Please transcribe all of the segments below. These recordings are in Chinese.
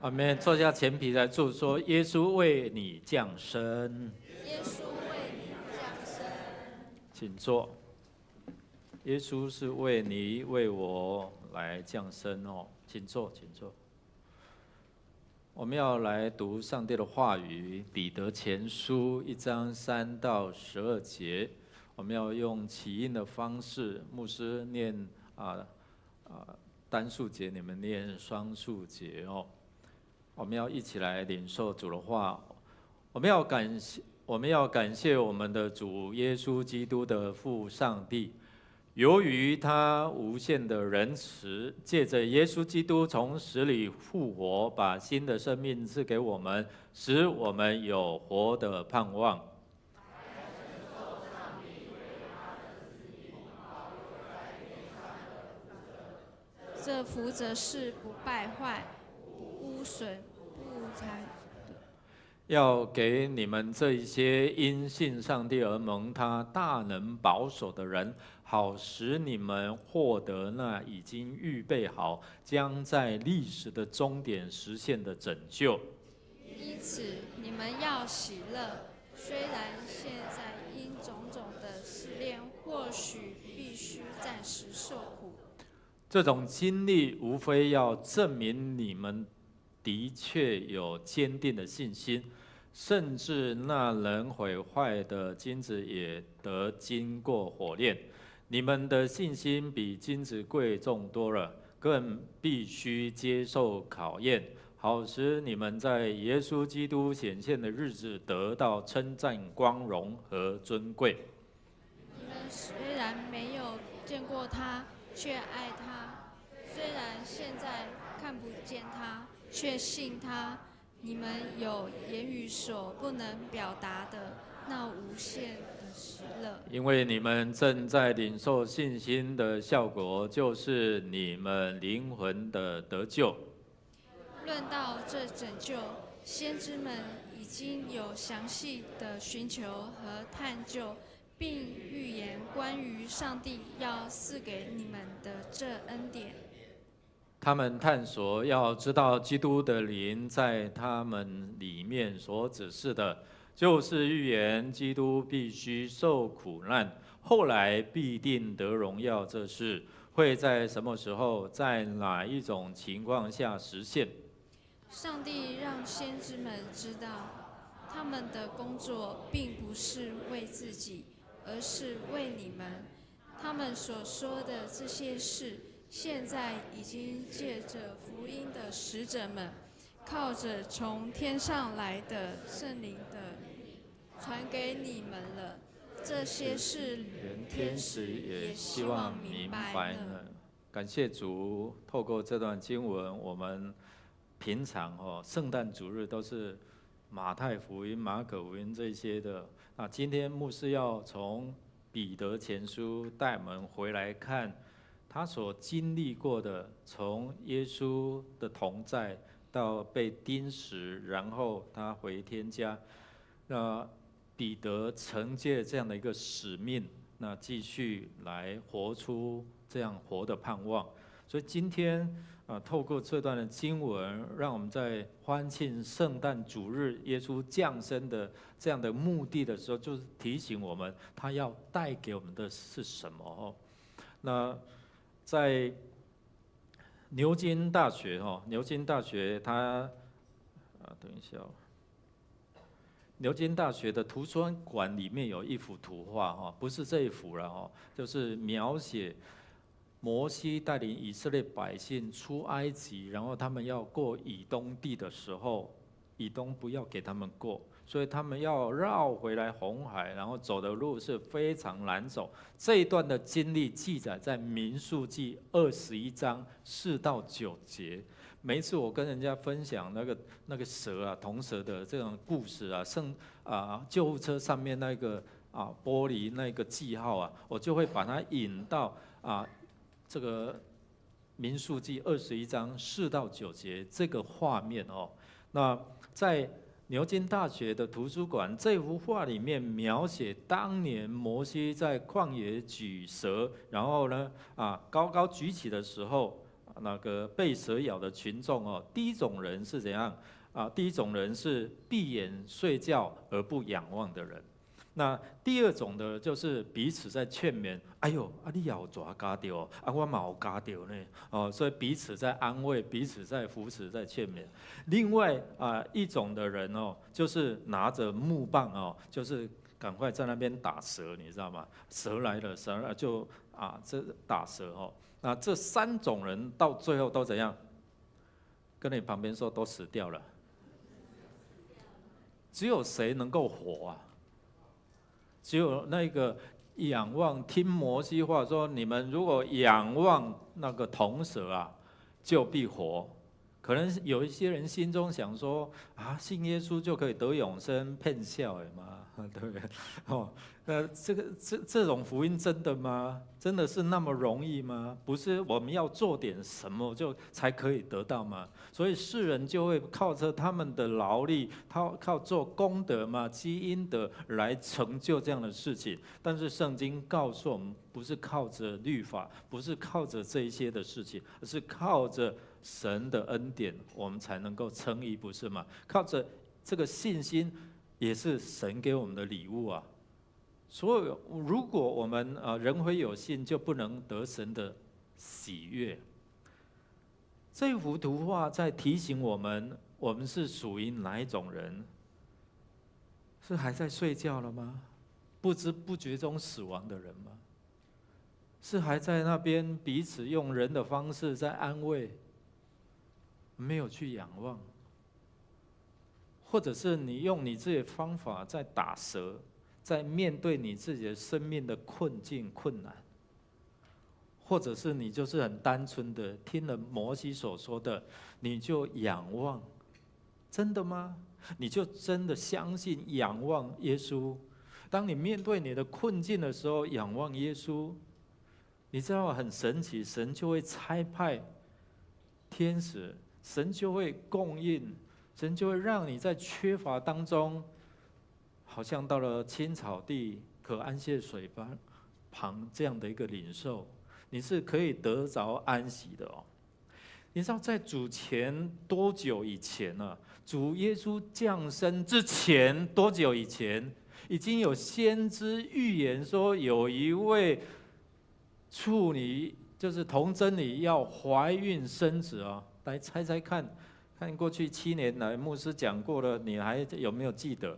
阿们。坐下前皮来祝说：耶稣为你降生。耶稣为你降生。请坐。耶稣是为你为我来降生哦，请坐，请坐。我们要来读上帝的话语，彼得前书1章3到12节。我们要用起音的方式，牧师念单数节，你们念双数节哦。我们要一起来领受主的话。我们要感谢我们的主耶稣基督的父上帝，由于他无限的仁慈，借着耶稣基督从死里复活，把新的生命赐给我们，使我们有活的盼望。这福则是不败坏、不污损、不残的，要给你们这一些因信上帝而蒙他大能保守的人，好使你们获得那已经预备好，将在历史的终点实现的拯救。因此你们要喜乐，虽然现在因种种的试炼，或许必须暂时受苦。这种经历无非要证明你们的确有坚定的信心，甚至那能毁坏的金子也得经过火炼。你们的信心比金子贵重多了，更必须接受考验，好使你们在耶稣基督显现的日子得到称赞、光荣和尊贵。你们虽然没有见过他，却爱他；虽然现在看不见他，却信他。你们有言语所不能表达的那无限的喜乐，因为你们正在领受信心的效果，就是你们灵魂的得救。论到这拯救，先知们已经有详细的寻求和探究，并预言关于上帝要赐给你们的这恩典。他们探索要知道基督的灵在他们里面所指示的，就是预言基督必须受苦难，后来必定得荣耀。这事会在什么时候，在哪一种情况下实现？上帝让先知们知道，他们的工作并不是为自己，而是为你们。他们所说的这些事，现在已经借着福音的使者们，靠着从天上来的圣灵的传给你们了。这些事连天使也希望明白呢。感谢主，透过这段经文，我们平常圣诞主日都是马太福音、马可福音这些的。那今天牧师要从彼得前书带我们回来看他所经历过的，从耶稣的同在到被钉死，然后他回天家。那彼得承接这样的一个使命，那继续来活出这样活的盼望。所以今天透过这段的经文，让我们在欢庆圣诞主日耶稣降生的这样的目的的时候，就是提醒我们，他要带给我们的是什么那在牛津大学牛津大学它等一下牛津大学的图书馆里面有一幅图画不是这一幅了就是描写摩西带领以色列百姓出埃及，然后他们要过以东地的时候，以东不要给他们过，所以他们要绕回来红海，然后走的路是非常难走。这一段的经历记载在民数记21章4到9节。每一次我跟人家分享那个蛇铜蛇的这种故事救护车上面那个玻璃那个记号我就会把它引到这个民数记21章4到9节这个画面那在牛津大学的图书馆这幅画里面描写当年摩西在旷野举蛇，然后呢高高举起的时候，那个被蛇咬的群众哦，第一种人是怎样啊？第一种人是闭眼睡觉而不仰望的人。那第二种的就是彼此在劝勉，哎呦，啊你也有抓嘎到，啊我嘛有嘎到呢，哦，所以彼此在安慰，彼此在扶持，在劝勉。另外一种的人哦，就是拿着木棒哦，就是赶快在那边打蛇，你知道吗？蛇来了，蛇来就这打蛇哦。那这三种人到最后都怎样？跟你旁边说都死掉了，只有谁能够活啊？只有那个仰望听摩西话说，你们如果仰望那个铜蛇啊，就必活。可能有一些人心中想说信耶稣就可以得永生，骗笑的嘛，对不对？这种福音真的吗？真的是那么容易吗？不是我们要做点什么就才可以得到吗？所以世人就会靠着他们的劳力，靠做功德嘛，积阴德来成就这样的事情。但是圣经告诉我们，不是靠着律法，不是靠着这一些的事情，而是靠着神的恩典，我们才能够称义，不是吗？靠着这个信心，也是神给我们的礼物啊。所以，如果我们人非有信，就不能得神的喜悦。这幅图画在提醒我们，我们是属于哪一种人？是还在睡觉了吗？不知不觉中死亡的人吗？是还在那边彼此用人的方式在安慰，没有去仰望？或者是你用你自己的方法在打蛇？在面对你自己的生命的困境、困难，或者是你就是很单纯的听了摩西所说的，你就仰望，真的吗？你就真的相信仰望耶稣？当你面对你的困境的时候，仰望耶稣，你知道很神奇，神就会差派天使，神就会供应，神就会让你在缺乏当中，好像到了青草地可安歇水旁这样的一个领受，你是可以得着安息的哦。你知道在主前多久以前呢？主耶稣降生之前多久以前，已经有先知预言说，有一位处女，就是童贞女要怀孕生子哦。来猜猜看，看过去7年来牧师讲过了，你还有没有记得？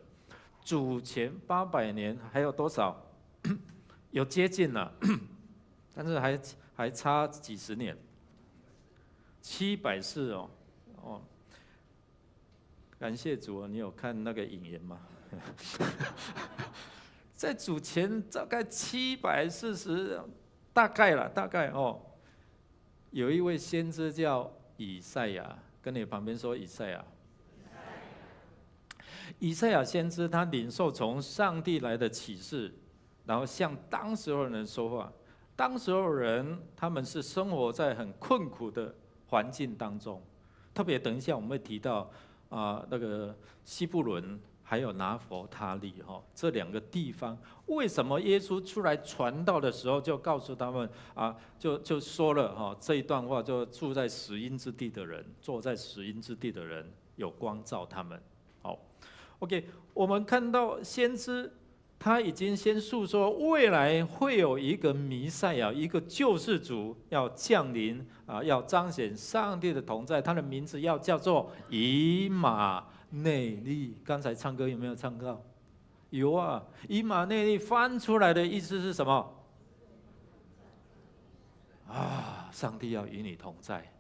主前800年还有多少？有接近了，但是还差几十年，740哦。感谢主啊！你有看那个引言吗？在主前大概740，大概哦，有一位先知叫以赛亚，跟你旁边说以赛亚。以赛亚先知他领受从上帝来的启示，然后向当时候的人说话。当时候人他们是生活在很困苦的环境当中，特别等一下我们会提到那个西布伦还有拿弗他利这两个地方，为什么耶稣出来传道的时候就告诉他们就说了这一段话，就住在死荫之地的人，坐在死荫之地的人有光照他们。好 ，OK， 我们看到先知他已经先述说未来会有一个弥赛亚，一个救世主要降临要彰显上帝的同在，他的名字要叫做以马内利。刚才唱歌有没有唱到？有啊，以马内利翻出来的意思是什么？上帝要与你同在。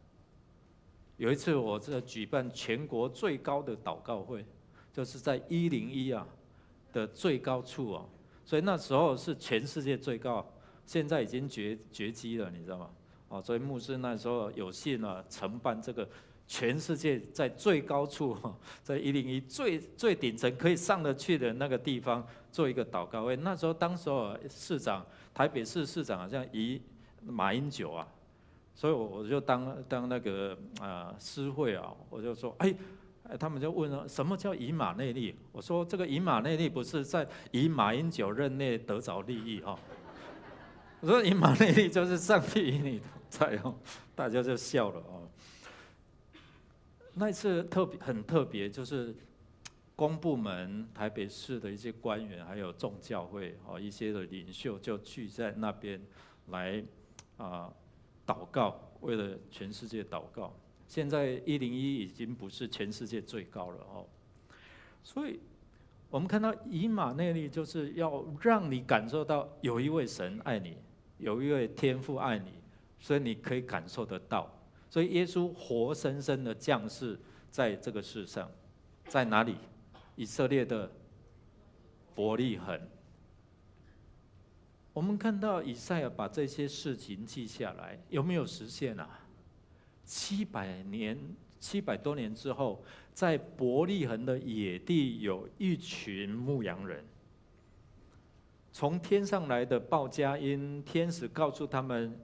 有一次我在举办全国最高的祷告会，就是在101的最高处所以那时候是全世界最高，现在已经绝迹了，你知道吗？所以牧师那时候有幸承办这个全世界在最高处，在101最顶层可以上得去的那个地方做一个祷告会。那时候当时市长，台北市市长好像马英九所以我就当那个司会我就说他们就问了什么叫以马内利？我说这个以马内利不是在以马英九任内得着利益我说以马内利就是上帝与你同在哦，大家就笑了哦。那一次很特别，就是公部门、台北市的一些官员，还有众教会哦一些的领袖就聚在那边来祷告，为了全世界祷告。现在101已经不是全世界最高了哦，所以我们看到以马内利就是要让你感受到有一位神爱你，有一位天父爱你，所以你可以感受得到。所以耶稣活生生的降世在这个世上，在哪里？以色列的伯利恒。我们看到以赛亚把这些事情记下来，有没有实现啊？700多年之后，在伯利恒的野地有一群牧羊人，从天上来的报佳音，天使告诉他们，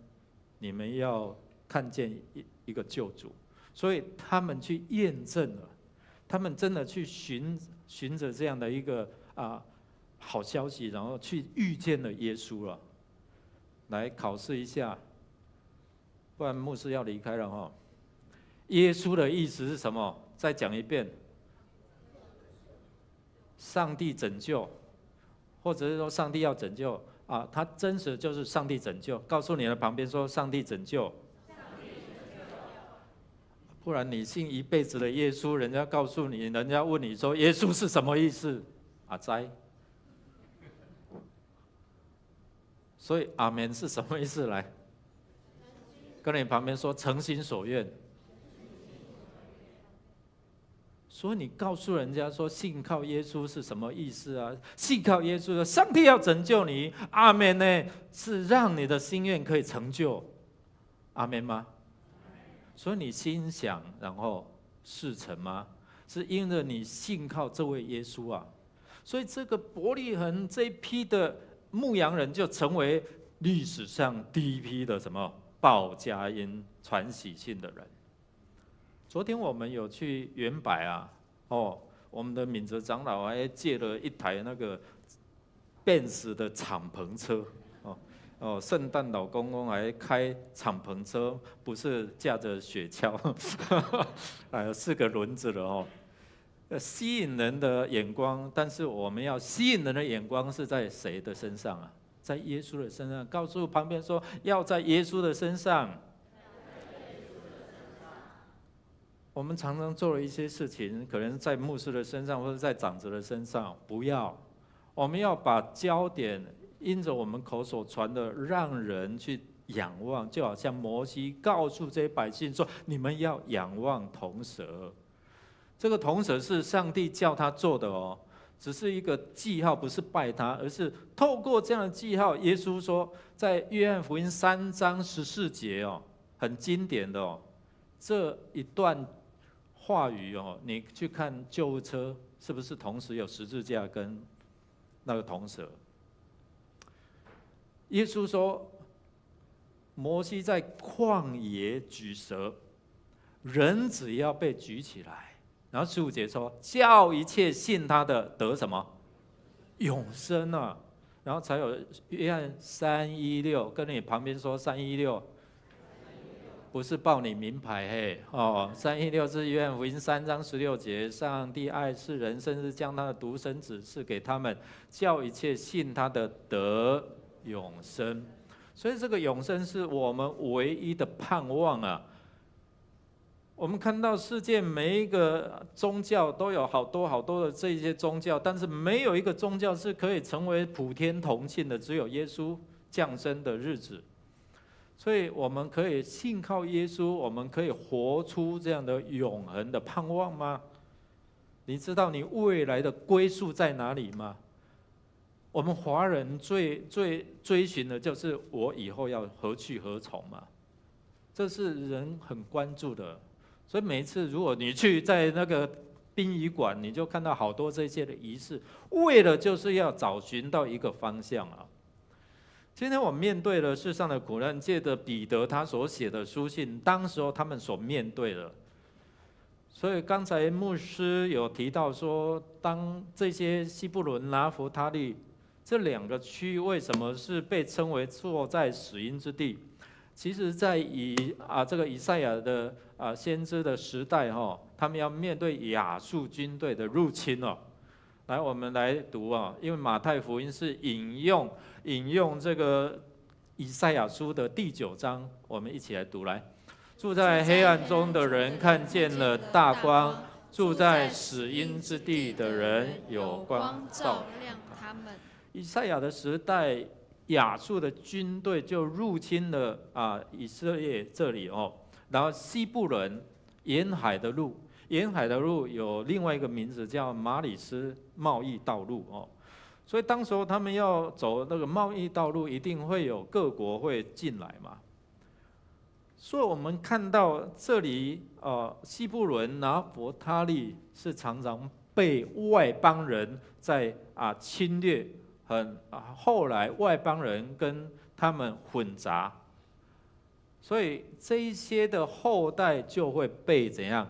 你们要看见一个救主，所以他们去验证了，他们真的去循着这样的一个好消息，然后去遇见了耶稣了。来考试一下，不然牧师要离开了哈。耶稣的意思是什么？再讲一遍。上帝拯救，或者是说上帝要拯救他真实就是上帝拯救。告诉你的旁边说上帝拯救。不然你信一辈子的耶稣，人家告诉你，人家问你说耶稣是什么意思？哉。所以阿们是什么意思？来，跟你旁边说诚心所愿。所以你告诉人家说信靠耶稣是什么意思啊？信靠耶稣，上帝要拯救你，阿们呢是让你的心愿可以成就，阿们吗？所以你心想然后事成吗？是因着你信靠这位耶稣啊。所以这个伯利恒这一批的牧羊人就成为历史上第一批的什么报佳音传喜信的人。昨天我们有去远百我们的敏哲长老还借了一台那个Benz的敞篷车圣诞老公公还开敞篷车，不是驾着雪橇，4个轮子了吸引人的眼光，但是我们要吸引人的眼光是在谁的身上啊？在耶稣的身上。告诉旁边说，要在耶稣的身上。我们常常做了一些事情，可能在牧师的身上或者在长子的身上，不要，我们要把焦点因着我们口所传的，让人去仰望，就好像摩西告诉这些百姓说：“你们要仰望铜蛇。”这个铜蛇是上帝叫他做的只是一个记号，不是拜他，而是透过这样的记号。耶稣说，在约翰福音3章14节很经典的这一段话语你去看救护车是不是同时有十字架跟那个铜蛇？耶稣说，摩西在旷野举蛇，人只要被举起来。然后15节说，叫一切信他的得什么？永生啊！然后才有约翰3:16，跟你旁边说3:16，不是报你名牌3:16是约翰福音3章16节，上帝爱世人，甚至将他的独生子赐给他们，叫一切信他的得永生。所以这个永生是我们唯一的盼望啊！我们看到世界每一个宗教都有好多的这些宗教，但是没有一个宗教是可以成为普天同庆的，只有耶稣降生的日子。所以我们可以信靠耶稣，我们可以活出这样的永恒的盼望吗？你知道你未来的归宿在哪里吗？我们华人最追寻的就是我以后要何去何从嘛，这是人很关注的。所以每一次如果你去在那个殡仪馆，你就看到好多这些的仪式，为了就是要找寻到一个方向啊。今天我们面对了世上的苦难，借着彼得他所写的书信，当时候他们所面对的。所以刚才牧师有提到说，当这些西布伦、拿弗他利这两个区为什么是被称为坐在死荫之地？其实，在这个以赛亚的先知的时代他们要面对亚述军队的入侵来，我们来读因为马太福音是引用这个以赛亚书的第9章，我们一起来读来。住在黑暗中的人看见了大光，住在死荫之地的人有光照亮他们。以赛亚的时代，亚述的军队就入侵了以色列这里然后西布伦沿海的路有另外一个名字叫马里斯贸易道路所以当时候他们要走那个贸易道路，一定会有各国会进来嘛。所以我们看到这里西布伦拿弗他利是常常被外邦人在侵略。后来外邦人跟他们混杂，所以这一些的后代就会被怎样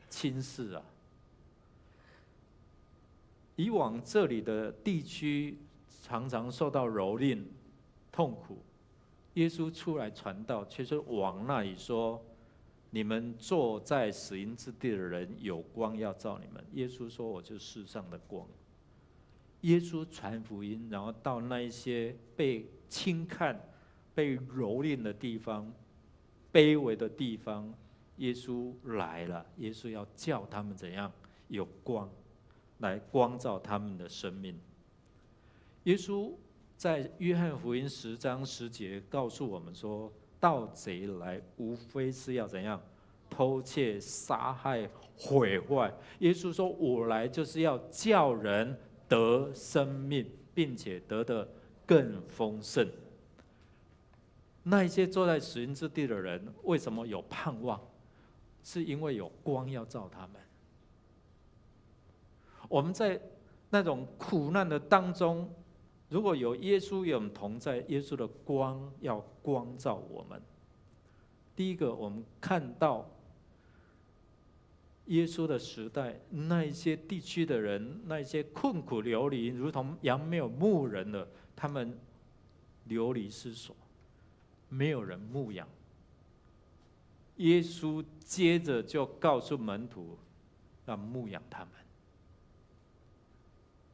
轻视以往这里的地区常常受到蹂躏、痛苦，耶稣出来传道，却是往那里说：“你们坐在死荫之地的人，有光要照你们。”耶稣说：“我就是世上的光。”耶稣传福音，然后到那一些被轻看、被蹂躏的地方、卑微的地方，耶稣来了。耶稣要叫他们怎样有光，来光照他们的生命。耶稣在约翰福音10章10节告诉我们说：“盗贼来，无非是要怎样偷窃、杀害、毁坏。”耶稣说：“我来就是要叫人得生命，并且得的更丰盛。”那一些坐在死荫之地的人，为什么有盼望？是因为有光要照他们。我们在那种苦难的当中，如果有耶稣与我们同在，耶稣的光要光照我们。第一个，我们看到耶稣的时代，那一些地区的人，那一些困苦流离，如同羊没有牧人了，他们流离失所，没有人牧养。耶稣接着就告诉门徒，要牧养他们。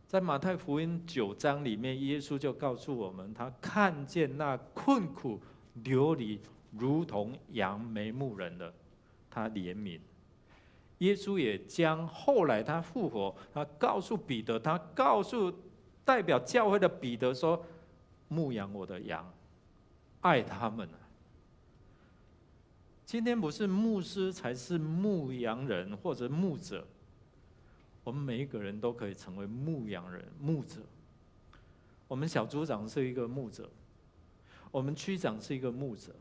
在马太福音9章里面，耶稣就告诉我们，他看见那困苦流离，如同羊没牧人的，他怜悯。耶稣也将后来他复活，他告诉彼得，他告诉代表教会的彼得说：“牧养我的羊，爱他们。”今天不是牧师才是牧羊人或者牧者，我们每一个人都可以成为牧羊人、牧者。我们小组长是一个牧者，我们区长是一个牧者。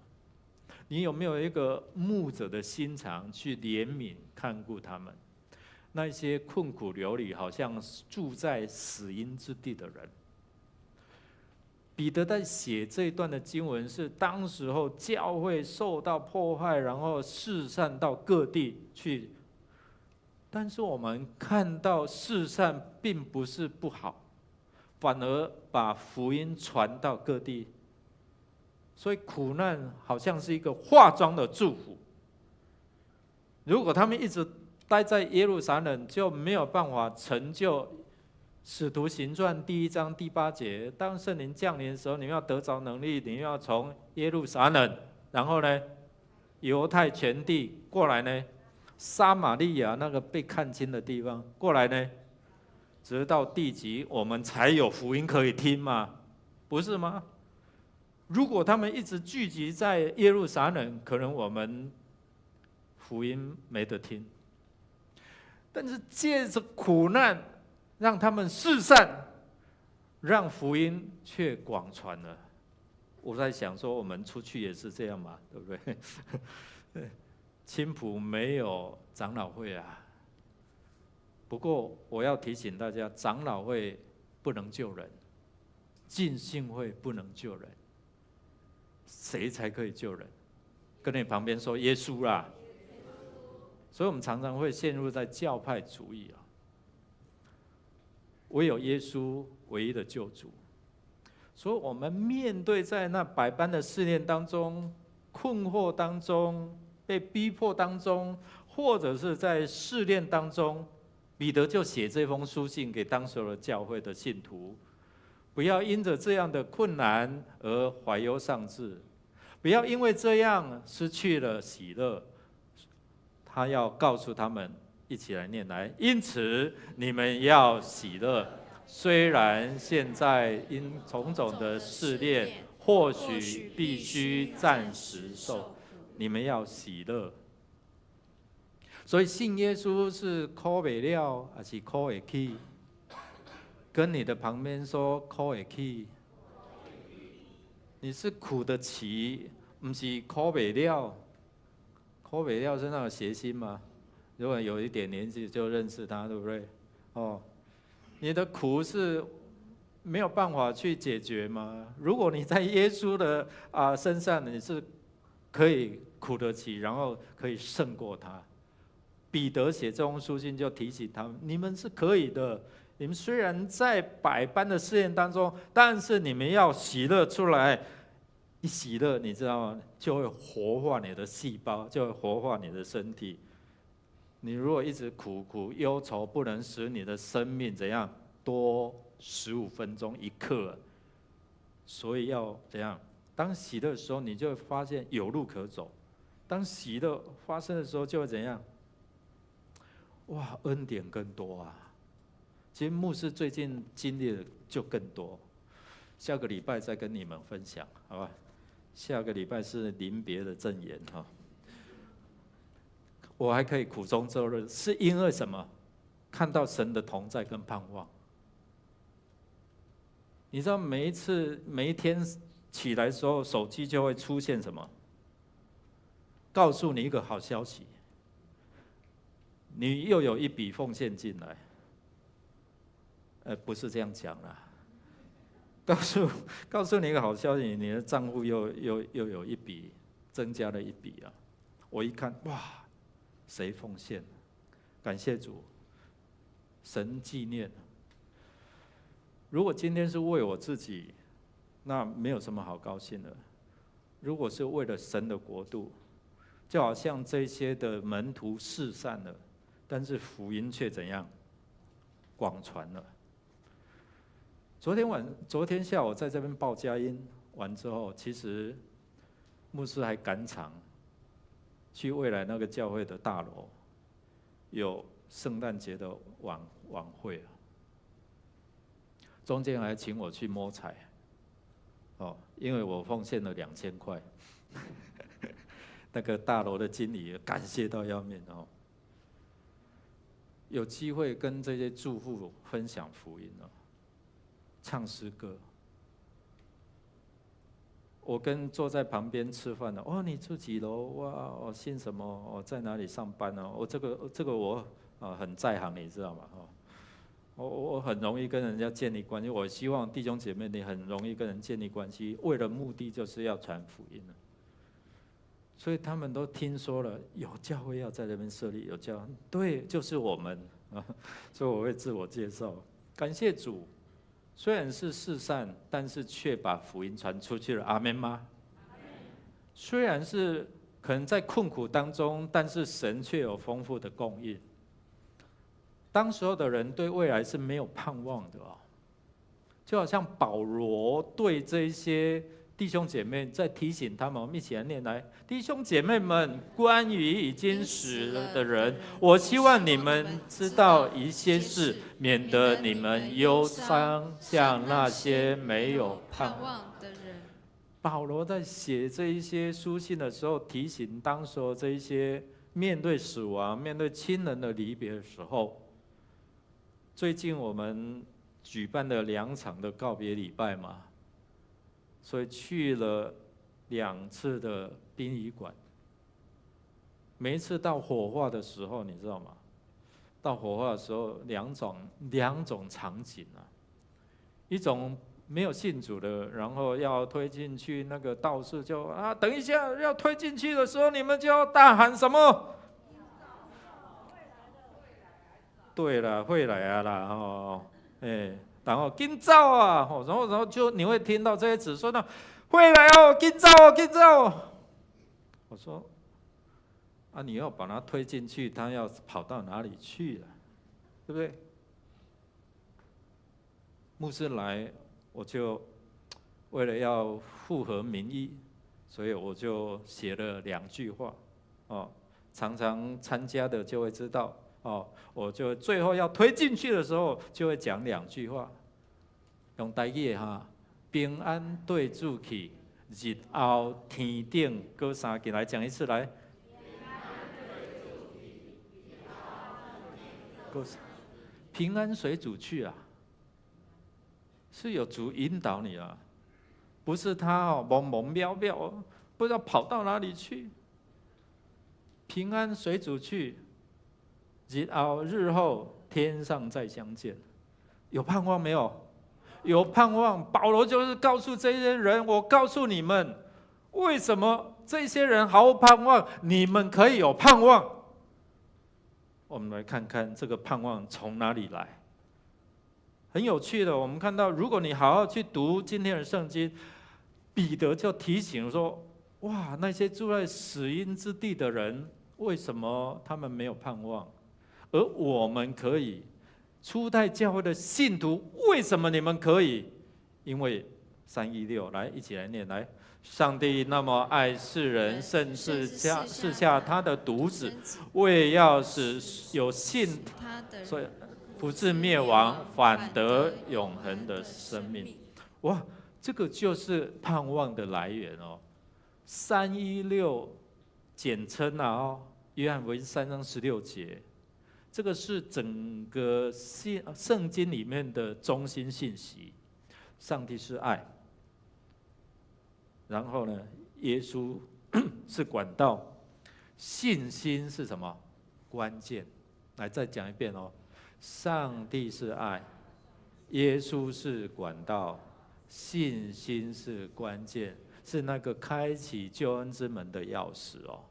你有没有一个牧者的心肠去怜悯看顾他们？那些困苦流离，好像住在死荫之地的人。彼得在写这一段的经文，是当时候教会受到迫害，然后四散到各地去。但是我们看到四散并不是不好，反而把福音传到各地。所以苦难好像是一个化妆的祝福。如果他们一直待在耶路撒冷，就没有办法成就使徒行传1章第8节，当圣灵降临的时候，你们要得着能力，你们要从耶路撒冷，然后呢，犹太全地过来呢，撒玛利亚那个被看轻的地方过来呢，直到地极，我们才有福音可以听嘛，不是吗？如果他们一直聚集在耶路撒冷，可能我们福音没得听。但是借着苦难，让他们四散，让福音却广传了。我在想说，我们出去也是这样嘛，对不对？青埔没有长老会啊。不过我要提醒大家，长老会不能救人，浸信会不能救人。谁才可以救人？跟你旁边说耶稣啦。所以我们常常会陷入在教派主义唯有耶稣唯一的救主。所以我们面对在那百般的试炼当中、困惑当中、被逼迫当中，或者是在试炼当中，彼得就写这封书信给当时的教会的信徒，不要因着这样的困难而怀忧丧志，不要因为这样失去了喜乐。他要告诉他们，一起来念来，因此你们要喜乐，虽然现在因种种的试炼，或许必须暂时受苦，你们要喜乐。所以信耶稣是苦不了，还是苦会起？跟你的旁边说苦会起，你是苦得起，不是苦不了。苦不了是那种谐星吗？如果有一点年纪就认识他，对不对？哦，你的苦是没有办法去解决吗？如果你在耶稣的身上，你是可以苦得起，然后可以胜过他。彼得写这封书信就提醒他们：你们是可以的。你们虽然在百般的试验当中，但是你们要喜乐出来。一喜乐，你知道吗？就会活化你的细胞，就会活化你的身体。你如果一直苦忧愁，不能使你的生命怎样多15分钟一刻。所以要怎样？当喜乐的时候，你就会发现有路可走；当喜乐发生的时候，就会怎样？哇，恩典更多啊！其实牧师最近经历的就更多，下个礼拜再跟你们分享，好吧？下个礼拜是临别的赠言哈。我还可以苦中作乐，是因为什么？看到神的同在跟盼望。你知道每一天起来的时候，手机就会出现什么？告诉你一个好消息，你又有一笔奉献进来。不是这样讲啦。告诉你一个好消息，你的账户又有一笔增加了一笔啊！我一看，哇，谁奉献？感谢主，神纪念。如果今天是为我自己，那没有什么好高兴的。如果是为了神的国度，就好像这些的门徒四散了，但是福音却怎样？广传了。昨天下午在这边报佳音完之后，其实牧师还赶场去未来那个教会的大楼，有圣诞节的晚会啊。中间还请我去摸彩，哦，因为我奉献了2000块，那个大楼的经理感谢到要命哦。有机会跟这些住户分享福音哦。唱诗歌，我跟坐在旁边吃饭的，哦，你住几楼？哇，我姓什么？我在哪里上班呢？我这个我很在行，你知道吗？我很容易跟人家建立关系。我希望弟兄姐妹你很容易跟人建立关系，为了目的就是要传福音。所以他们都听说了有教会要在这边设立，有教会，对，就是我们啊。所以我会自我介绍，感谢主。虽然是四散，但是却把福音传出去了。阿们吗？虽然是可能在困苦当中，但是神却有丰富的供应。当时候的人对未来是没有盼望的哦，就好像保罗对这些弟兄姐妹在提醒他们，我们一起来念来，弟兄姐妹们，关于已经死了的人，我希望你们知道一些事，免得你们忧伤，像那些没有盼望的人。保罗在写这一些书信的时候，提醒当时这一些面对死亡、面对亲人的离别的时候，最近我们举办了2场的告别礼拜嘛。所以去了2次的殡仪馆，每一次到火化的时候，你知道吗？到火化的时候，两种场景啊，一种没有信主的，然后要推进去，那个道士就等一下要推进去的时候，你们就要大喊什么？对了，会来啊啦哦，然后紧走啊，然后就你会听到这些子孙呢，回来哦，紧走哦，紧走哦。我说啊，你要把他推进去，他要跑到哪里去了，对不对？牧师来，我就为了要符合民意，所以我就写了2句话，常常参加的就会知道，我就最后要推进去的时候，就会讲2句话，用台语哈，平安对主去，日后天顶搁三个，来讲一次来。平安随主去啊，是有主引导你啊，不是他蒙蒙渺渺，不知道跑到哪里去。平安随主去，日后天上再相见，有盼望没有？有盼望。保罗就是告诉这些人，我告诉你们，为什么这些人毫无盼望，你们可以有盼望。我们来看看这个盼望从哪里来。很有趣的，我们看到，如果你好好去读今天的圣经，彼得就提醒说：哇，那些住在死荫之地的人，为什么他们没有盼望？而我们可以，初代教会的信徒，为什么你们可以？因为316，来一起来念来。上帝那么爱世人，甚至赐下他的独子，为要使有信所以不至灭亡，反得永恒的生命。哇，这个就是盼望的来源哦。316简称啊，约翰福音3章16节，这个是整个圣经里面的中心信息。上帝是爱。然后呢，耶稣是管道，信心是什么？关键。来，再讲一遍哦。上帝是爱，耶稣是管道，信心是关键，是那个开启救恩之门的钥匙哦。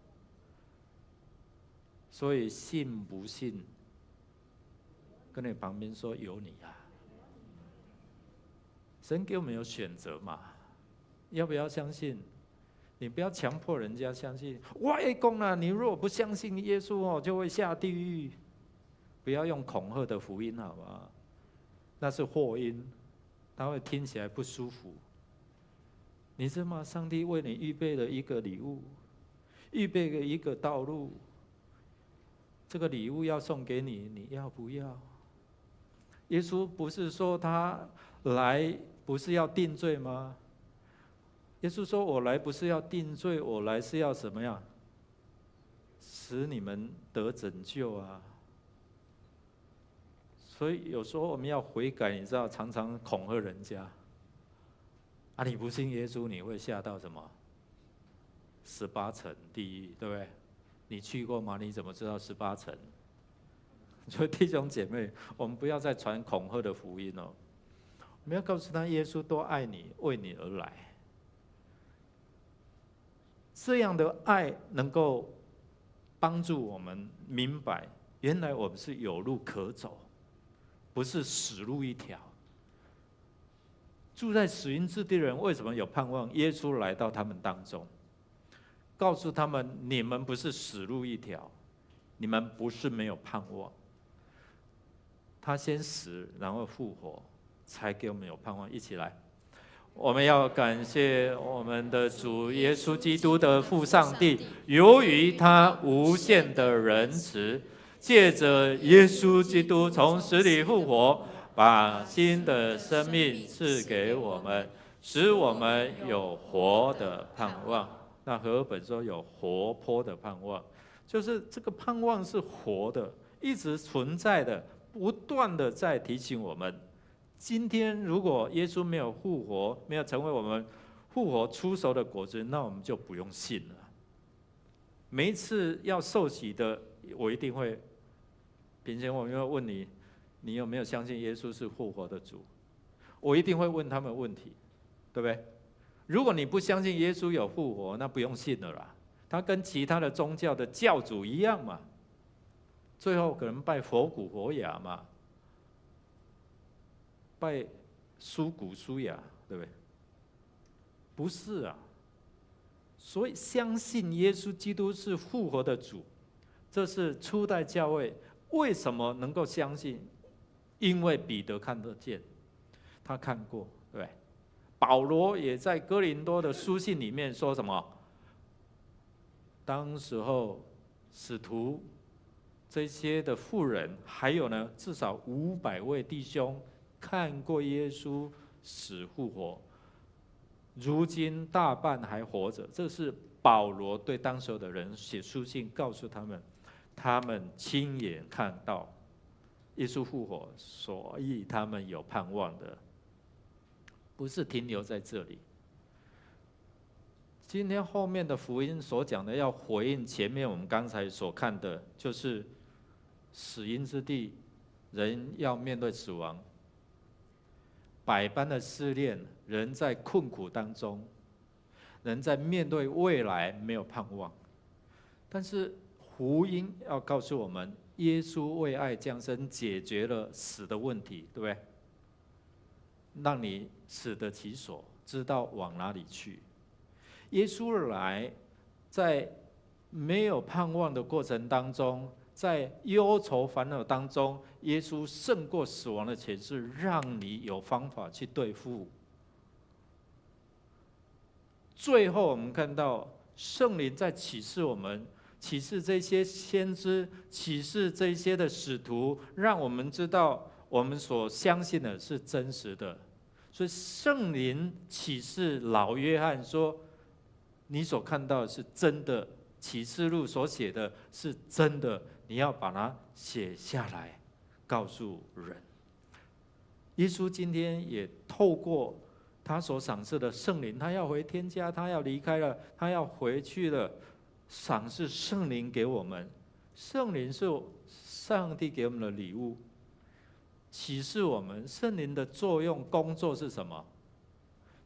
所以信不信，跟你旁边说有你啊。神给我们有选择嘛？要不要相信？你不要强迫人家相信。我会讲啦，你如果不相信耶稣哦，就会下地狱。不要用恐吓的福音，好不好？那是祸音，它会听起来不舒服。你知道吗？上帝为你预备了一个礼物，预备了一个道路。这个礼物要送给你，你要不要？耶稣不是说他来不是要定罪吗？耶稣说：“我来不是要定罪，我来是要什么样？使你们得拯救啊！”所以有时候我们要悔改，你知道，常常恐吓人家。啊，你不信耶稣，你会下到什么？18层地狱，对不对？你去过吗？你怎么知道18层？所以弟兄姐妹，我们不要再传恐吓的福音哦。我们要告诉他，耶稣多爱你，为你而来。这样的爱能够帮助我们明白，原来我们是有路可走，不是死路一条。住在死荫之地的人为什么有盼望？耶稣来到他们当中，告诉他们：你们不是死路一条，你们不是没有盼望。他先死，然后复活，才给我们有盼望。一起来。我们要感谢我们的主耶稣基督的父上帝，由于他无限的仁慈，借着耶稣基督从死里复活，把新的生命赐给我们，使我们有活的盼望。那和合本说有活泼的盼望，就是这个盼望是活的，一直存在的，不断的在提醒我们。今天如果耶稣没有复活，没有成为我们复活出熟的果子，那我们就不用信了。每一次要受洗的，我一定会，平时我要问你，你有没有相信耶稣是复活的主？我一定会问他们问题，对不对？如果你不相信耶稣有复活，那不用信了啦。他跟其他的宗教的教主一样嘛，最后可能拜佛骨佛牙嘛。拜苏古苏雅，对不对？不是啊。所以相信耶稣基督是复活的主，这是初代教会为什么能够相信？因为彼得看得见，他看过，对不对？保罗也在哥林多的书信里面说什么？当时候使徒这些的妇人，还有呢，至少500位弟兄看过耶稣死复活，如今大半还活着。这是保罗对当时的人写书信告诉他们，他们亲眼看到耶稣复活，所以他们有盼望的，不是停留在这里。今天后面的福音所讲的，要回应前面我们刚才所看的，就是死荫之地，人要面对死亡，百般的试炼，人在困苦当中，人在面对未来没有盼望。但是福音要告诉我们，耶稣为爱降生，解决了死的问题，对不对？让你死得其所，知道往哪里去。耶稣来，在没有盼望的过程当中，在忧愁烦恼当中，耶稣胜过死亡的权势，让你有方法去对付。最后我们看到圣灵在启示我们，启示这些先知，启示这些的使徒，让我们知道我们所相信的是真实的。所以圣灵启示老约翰说，你所看到的是真的，启示录所写的是真的，你要把它写下来，告诉人。耶稣今天也透过他所赏赐的圣灵，他要回天家，他要离开了，他要回去了，赏赐圣灵给我们。圣灵是上帝给我们的礼物，启示我们。圣灵的作用工作是什么？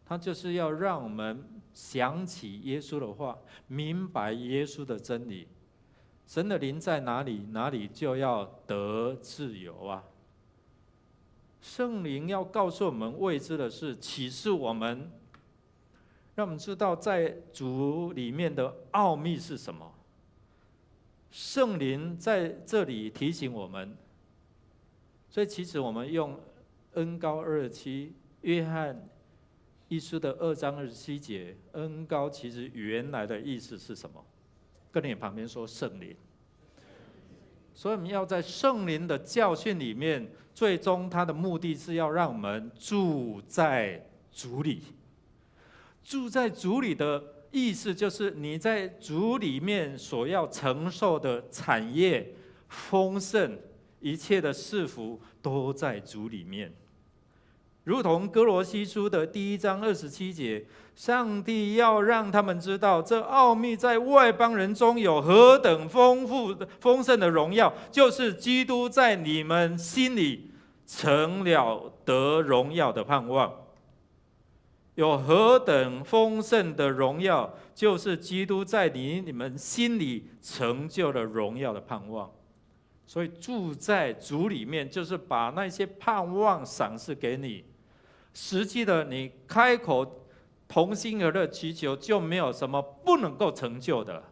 它就是要让我们想起耶稣的话，明白耶稣的真理。神的灵在哪里，哪里就要得自由啊！圣灵要告诉我们未知的事，启示我们，让我们知道在主里面的奥秘是什么。圣灵在这里提醒我们，所以其实我们用恩膏27，约翰一书的2章27节，恩膏其实原来的意思是什么？跟你旁边说圣灵。所以我们要在圣灵的教训里面，最终它的目的是要让我们住在主里。住在主里的意思就是你在主里面所要承受的产业、丰盛，一切的赐福都在主里面。如同哥罗西书的1章27节，上帝要让他们知道，这奥秘在外邦人中有何等丰盛的荣耀，就是基督在你们心里成了得荣耀的盼望。有何等丰盛的荣耀，就是基督在你们心里成就了荣耀的盼望。所以住在主里面，就是把那些盼望赏赐给你。实际的，你开口同心而乐祈求，就没有什么不能够成就的。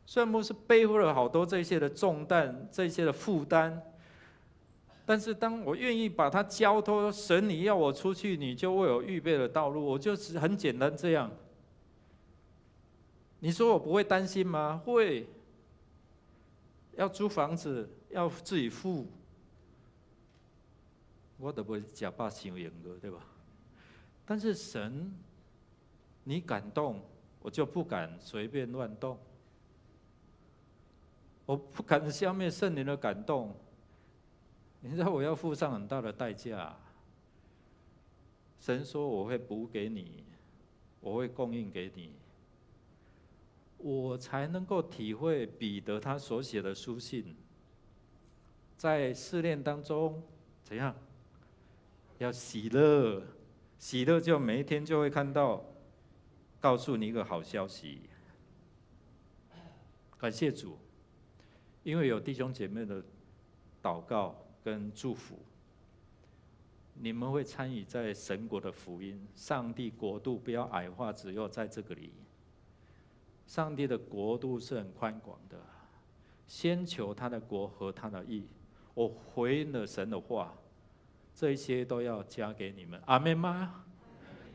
虽然牧师背负了好多这些的重担，这些的负担，但是当我愿意把它交托神，你要我出去，你就为我预备了道路，我就是很简单这样。你说我不会担心吗？会。要租房子，要自己付。我都不会假把想赢的，对吧？但是神，你敢动，我就不敢随便乱动。我不敢消灭圣灵的感动，你知道我要付上很大的代价。神说我会补给你，我会供应给你，我才能够体会彼得他所写的书信，在试炼当中怎样？要喜乐，喜乐就每一天就会看到，告诉你一个好消息。感谢主，因为有弟兄姐妹的祷告跟祝福，你们会参与在神国的福音。上帝国度不要矮化，只有在这个里。上帝的国度是很宽广的，先求他的国和他的义。我回应了神的话，这些都要加给你们。阿们吗？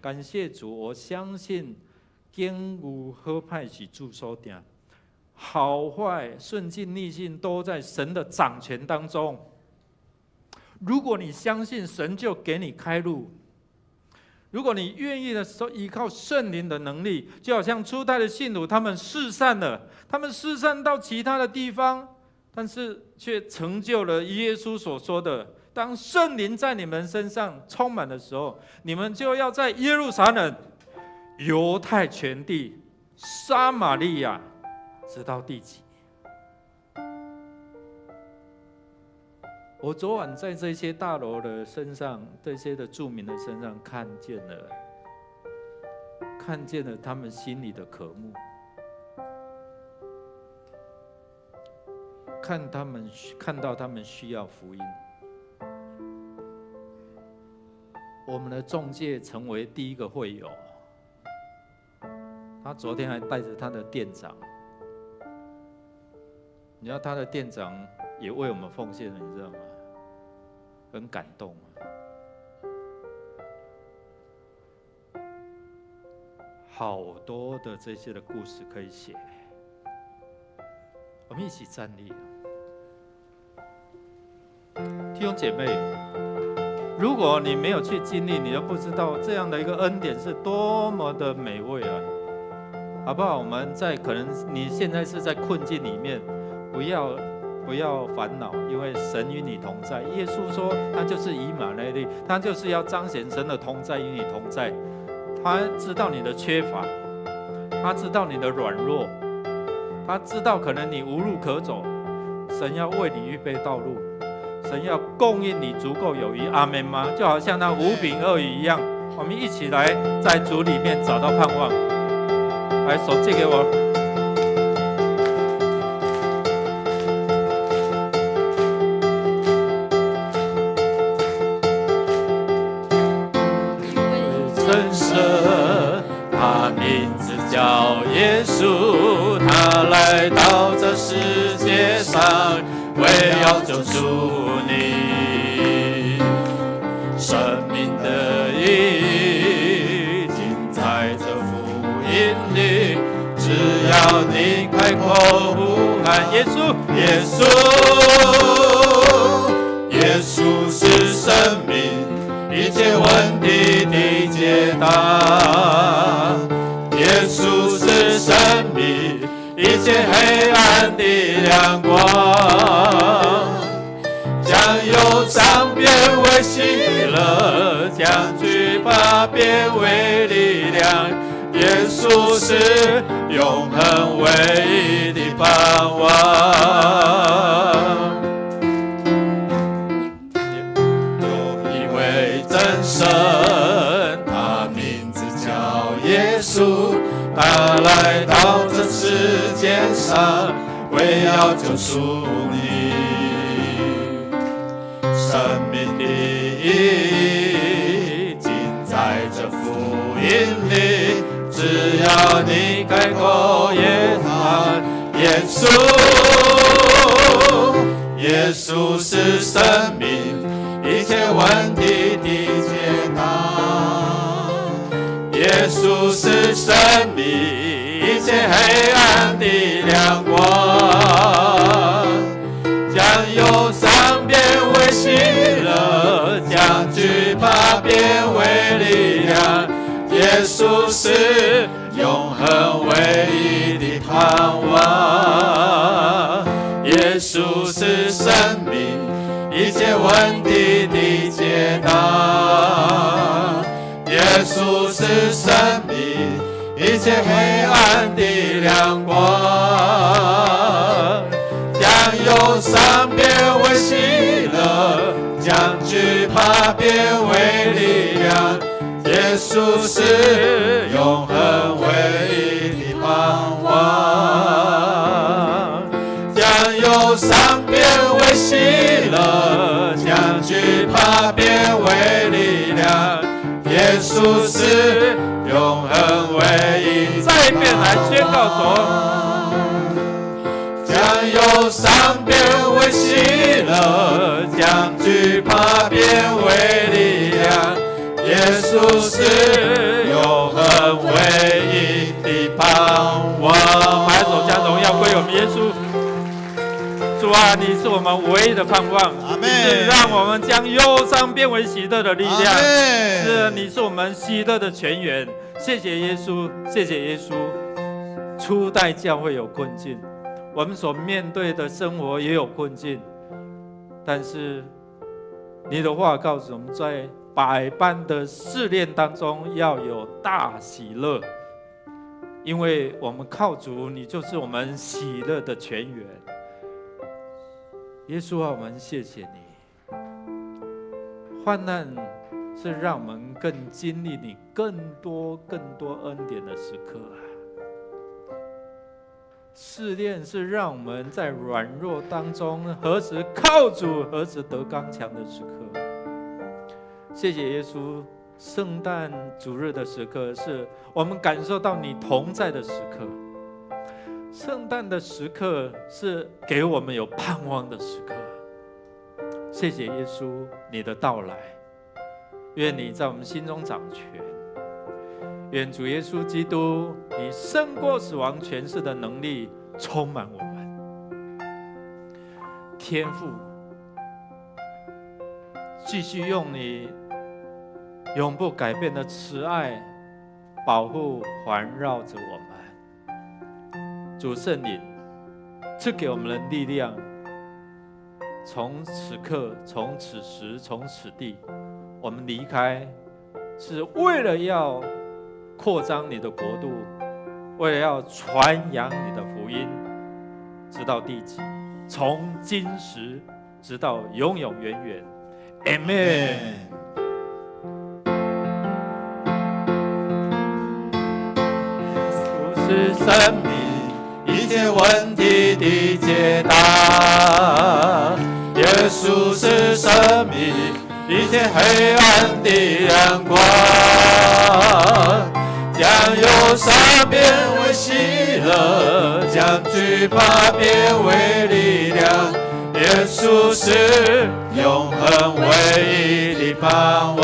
感谢主，我相信天有好歹是主所定，好坏顺境逆境都在神的掌权当中。如果你相信神，就给你开路。如果你愿意的时候，依靠圣灵的能力，就好像初代的信徒，他们四散了，他们四散到其他的地方，但是却成就了耶稣所说的：当圣灵在你们身上充满的时候，你们就要在耶路撒冷、犹太全地、撒玛利亚，直到地极。我昨晚在这些大楼的身上，这些的住民的身上看见了他们心里的渴慕，看到他们需要福音。我们的仲介成为第一个会友，他昨天还带着他的店长，你知道他的店长也为我们奉献了，你知道吗？很感动啊！好多的这些的故事可以写，我们一起站立。弟兄姐妹，如果你没有去经历，你都不知道这样的一个恩典是多么的美味啊！好不好？我们可能你现在是在困境里面，不要烦恼，因为神与你同在。耶稣说，他就是以马内利，他就是要彰显神的同在，与你同在。他知道你的缺乏，他知道你的软弱，他知道可能你无路可走，神要为你预备道路，神要供应你足够有余。阿们吗？就好像那5饼2鱼一样，我们一起来在主里面找到盼望。来，手借给我。他名字叫耶稣，他来到这世界上，为要救赎你。生命的意义尽在这福音里，只要你开口呼喊耶稣，耶稣，耶稣是生命，一切问题的解答。耶稣是生命，一切黑暗的亮光。将忧伤变为喜乐，将惧怕变为力量。耶稣是永恒唯一的盼望。神，他名字叫耶稣，他来到这世界上，为要救赎你。生命的意义尽在这福音里，只要你开口也喊耶稣，耶稣是生命，一切问题的解答。耶稣是生命，一切黑暗的亮光。将忧伤变为喜乐，将惧怕变为力量。耶稣是永恒唯一的盼望。耶稣是生命，一切问题的解答。耶稣是生命，一切黑暗的亮光。将忧伤变为喜乐，将惧怕变为力量。耶稣是永恒唯一的盼望。将忧伤变为喜乐，将惧怕变为力稣是永恒唯一。再一遍来宣告主。将忧伤变为喜乐，将惧怕变为力量。耶稣是永恒唯一的盼望。拍手将荣耀归我们耶稣。主啊，你是我们唯一的盼望，阿们。是让我们将忧伤变为喜乐的力量。阿们。是，你是我们喜乐的泉源。谢谢耶稣，谢谢耶稣。初代教会有困境，我们所面对的生活也有困境，但是你的话告诉我们，在百般的试炼当中要有大喜乐，因为我们靠主，你就是我们喜乐的泉源。耶稣啊，我们谢谢你。患难是让我们更经历你更多恩典的时刻啊。试炼是让我们在软弱当中何时靠主，何时得刚强的时刻。谢谢耶稣，圣诞主日的时刻是我们感受到你同在的时刻。圣诞的时刻是给我们有盼望的时刻。谢谢耶稣你的到来，愿你在我们心中掌权。愿主耶稣基督你胜过死亡权势的能力充满我们。天父继续用你永不改变的慈爱保护环绕着我们。主圣灵赐给我们的力量，从此刻，从此时，从此地，我们离开是为了要扩张你的国度，为了要传扬你的福音，直到地极，从今时直到永永远远。Amen。主是生命一切问题的解答，耶稣是生命一切黑暗的阳光，将忧伤变为喜乐，将惧怕变为力量。耶稣是永恒唯一的盼望，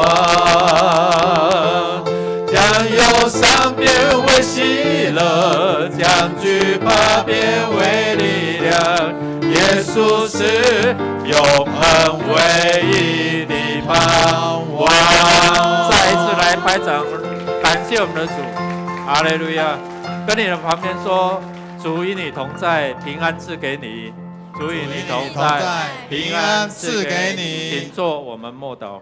将忧伤变为喜乐，将惧怕变为力量。耶稣是永恒唯一的盼望。再一次来拍掌，感谢我们的主，哈利路亚！跟你的旁边说，主与你同在，平安赐给你。主与你同在，平安赐给你。请坐，我们默祷。